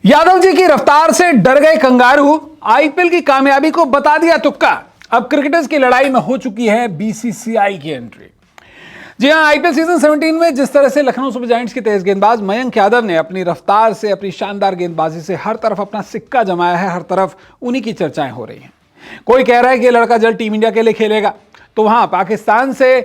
यादव जी की रफ्तार से डर गए कंगारू, आईपीएल की कामयाबी को बता दिया तुक्का। अब क्रिकेटर्स की लड़ाई में हो चुकी है बीसीसीआई की एंट्री। जी हां, आईपीएल सीजन 17 में जिस तरह से लखनऊ सुपर जायंट्स के तेज गेंदबाज मयंक यादव ने अपनी रफ्तार से, अपनी शानदार गेंदबाजी से हर तरफ अपना सिक्का जमाया है, हर तरफ उन्हीं की चर्चाएं हो रही हैं। कोई कह रहा है कि ये लड़का जल्द टीम इंडिया के लिए खेलेगा, तो वहां पाकिस्तान से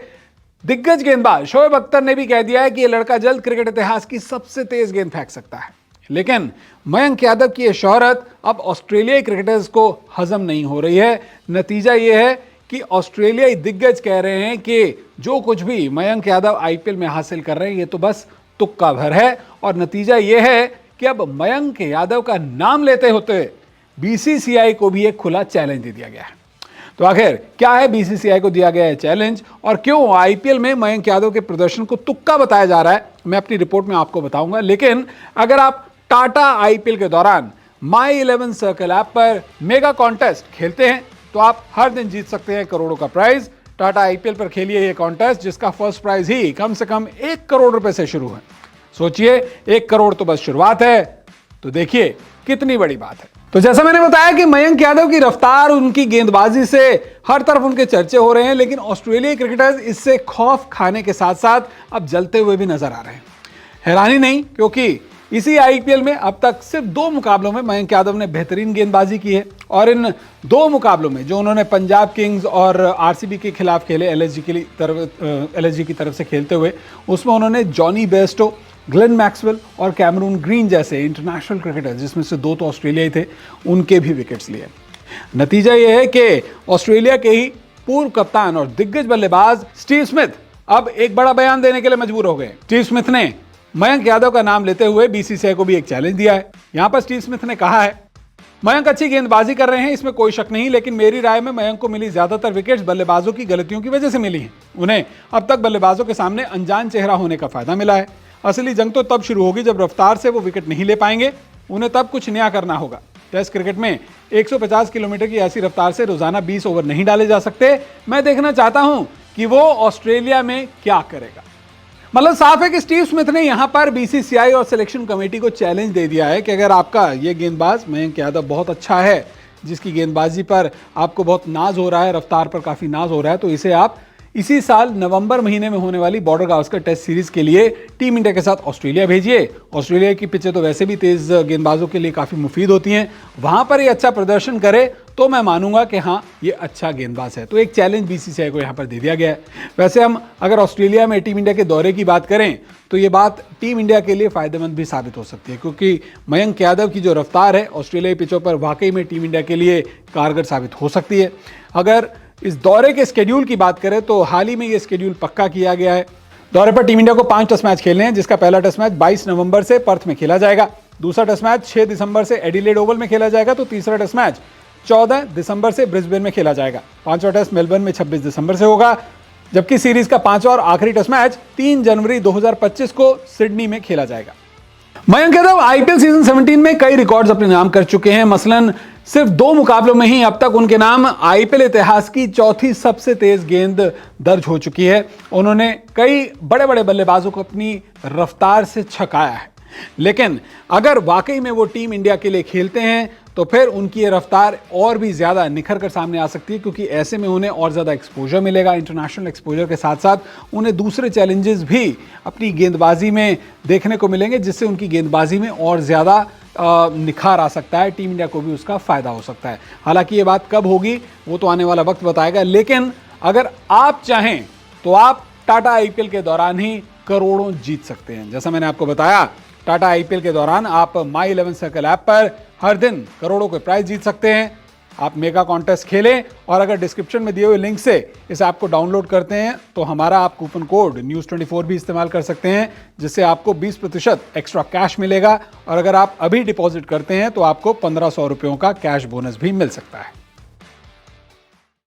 दिग्गज गेंदबाज शोएब अख्तर ने भी कह दिया है कि ये लड़का जल्द क्रिकेट इतिहास की सबसे तेज गेंद फेंक सकता है। लेकिन मयंक यादव की यह शोहरत अब ऑस्ट्रेलियाई क्रिकेटर्स को हजम नहीं हो रही है। नतीजा यह है कि ऑस्ट्रेलियाई दिग्गज कह रहे हैं कि जो कुछ भी मयंक यादव आईपीएल में हासिल कर रहे हैं ये तो बस तुक्का भर है। और नतीजा यह है कि अब मयंक यादव का नाम लेते होते बीसीसीआई को भी एक खुला चैलेंज दे दिया गया है। तो आखिर क्या है बीसीसीआई को दिया गया है चैलेंज, और क्यों आईपीएल में मयंक यादव के प्रदर्शन को तुक्का बताया जा रहा है, मैं अपनी रिपोर्ट में आपको बताऊंगा। लेकिन अगर आप टाटा आईपीएल के दौरान माई 11 सर्कल ऐप पर मेगा कॉन्टेस्ट खेलते हैं तो आप हर दिन जीत सकते हैं करोड़ों का प्राइज। टाटा आईपीएल पर खेलिए ये कॉन्टेस्ट जिसका फर्स्ट प्राइज ही कम से कम 1 करोड़ रुपए से शुरू है। सोचिए, 1 करोड़ तो बस शुरुआत है, तो देखिए कितनी बड़ी बात है। तो जैसा मैंने बताया कि मयंक यादव की रफ्तार, उनकी गेंदबाजी से हर तरफ उनके चर्चे हो रहे हैं, लेकिन ऑस्ट्रेलियाई क्रिकेटर्स इससे खौफ खाने के साथ साथ अब जलते हुए भी नजर आ रहे हैं। हैरानी नहीं, क्योंकि इसी आईपीएल में अब तक सिर्फ 2 मुकाबलों में मयंक यादव ने बेहतरीन गेंदबाजी की है, और इन 2 मुकाबलों में जो उन्होंने पंजाब किंग्स और आरसीबी के खिलाफ खेले, एलएसजी की तरफ से खेलते हुए, उसमें उन्होंने जॉनी बेयरस्टो, ग्लेन मैक्सवेल और कैमरून ग्रीन जैसे इंटरनेशनल क्रिकेटर्स, जिसमें से 2 तो ऑस्ट्रेलियाई थे, उनके भी विकेट्स लिए। नतीजा यह है कि ऑस्ट्रेलिया के ही पूर्व कप्तान और दिग्गज बल्लेबाज स्टीव स्मिथ अब एक बड़ा बयान देने के लिए मजबूर हो गए। स्टीव स्मिथ ने मयंक यादव का नाम लेते हुए बीसीसीआई को भी एक चैलेंज दिया है। यहां पर स्टीव स्मिथ ने कहा है, मयंक अच्छी गेंदबाजी कर रहे हैं, इसमें कोई शक नहीं, लेकिन मेरी राय में मयंक को मिली ज्यादातर विकेट्स बल्लेबाजों की गलतियों की वजह से मिली हैं। उन्हें अब तक बल्लेबाजों के सामने अनजान चेहरा होने का फायदा मिला है। असली जंग तो तब शुरू होगी जब रफ्तार से वो विकेट नहीं ले पाएंगे, उन्हें तब कुछ नया करना होगा। टेस्ट क्रिकेट में 150 किलोमीटर की ऐसी रफ्तार से रोजाना 20 ओवर नहीं डाले जा सकते। मैं देखना चाहता हूं कि वो ऑस्ट्रेलिया में क्या करेगा। मतलब साफ है कि स्टीव स्मिथ ने यहां पर बीसीसीआई और सिलेक्शन कमेटी को चैलेंज दे दिया है कि अगर आपका ये गेंदबाज मयंक यादव बहुत अच्छा है, जिसकी गेंदबाजी पर आपको बहुत नाज हो रहा है, रफ्तार पर काफी नाज हो रहा है, तो इसे आप इसी साल नवंबर महीने में होने वाली बॉर्डर गावस्कर टेस्ट सीरीज के लिए टीम इंडिया के साथ ऑस्ट्रेलिया भेजिए। ऑस्ट्रेलिया की पिचें तो वैसे भी तेज गेंदबाजों के लिए काफी मुफीद होती हैं, वहां पर ये अच्छा प्रदर्शन करे तो मैं मानूंगा कि हाँ ये अच्छा गेंदबाज है। तो एक चैलेंज बीसीसीआई को यहां पर दे दिया गया है। वैसे हम अगर ऑस्ट्रेलिया में टीम इंडिया के दौरे की बात करें तो ये बात टीम इंडिया के लिए फायदेमंद भी साबित हो सकती है, क्योंकि मयंक यादव की जो रफ्तार है ऑस्ट्रेलियाई पिचों पर वाकई में टीम इंडिया के लिए कारगर साबित हो सकती है। अगर इस दौरे के स्केड्यूल की बात करें तो हाल ही में ये स्केड्यूल पक्का किया गया है। दौरे पर टीम इंडिया को 5 टेस्ट मैच खेलने हैं, जिसका पहला टेस्ट मैच 22 नवंबर से पर्थ में खेला जाएगा, दूसरा टेस्ट मैच 6 दिसंबर से एडिलेड ओवल में खेला जाएगा, तो तीसरा टेस्ट मैच 14 दिसंबर से ब्रिस्बेन में खेला जाएगा, 5वां टेस्ट मेलबर्न में 26 दिसंबर से होगा, जबकि सीरीज का 5वां और आखिरी टेस्ट मैच 3 जनवरी 2025 को सिडनी में खेला जाएगा। मयंक यादव आईपीएल सीजन 17 में कई रिकॉर्ड्स अपने नाम कर चुके हैं। मसलन सिर्फ 2 मुकाबलों में ही अब तक उनके नाम आईपीएल इतिहास की 4थी सबसे तेज गेंद दर्ज हो चुकी है। उन्होंने कई बड़े बड़े बल्लेबाजों को अपनी रफ्तार से छकाया है। लेकिन अगर वाकई में वो टीम इंडिया के लिए खेलते हैं तो फिर उनकी ये रफ्तार और भी ज्यादा निखर कर सामने आ सकती है, क्योंकि ऐसे में उन्हें और ज्यादा एक्सपोजर मिलेगा। इंटरनेशनल एक्सपोजर के साथ साथ उन्हें दूसरे चैलेंजेस भी अपनी गेंदबाजी में देखने को मिलेंगे, जिससे उनकी गेंदबाजी में और ज्यादा निखार आ सकता है। टीम इंडिया को भी उसका फायदा हो सकता है। हालांकि ये बात कब होगी वो तो आने वाला वक्त बताएगा, लेकिन अगर आप चाहें तो आप टाटा आईपीएल के दौरान ही करोड़ों जीत सकते हैं। जैसा मैंने आपको बताया, टाटा आईपीएल के दौरान आप माई 11 सर्कल ऐप पर हर दिन करोड़ों के प्राइज जीत सकते हैं। आप मेगा कॉन्टेस्ट खेलें, और अगर डिस्क्रिप्शन में दिए हुए लिंक से इस ऐप को डाउनलोड करते हैं तो हमारा आप कूपन कोड News24 भी इस्तेमाल कर सकते हैं, जिससे आपको 20% एक्स्ट्रा कैश मिलेगा, और अगर आप अभी डिपॉजिट करते हैं तो आपको 1500 रुपयों का कैश बोनस भी मिल सकता है।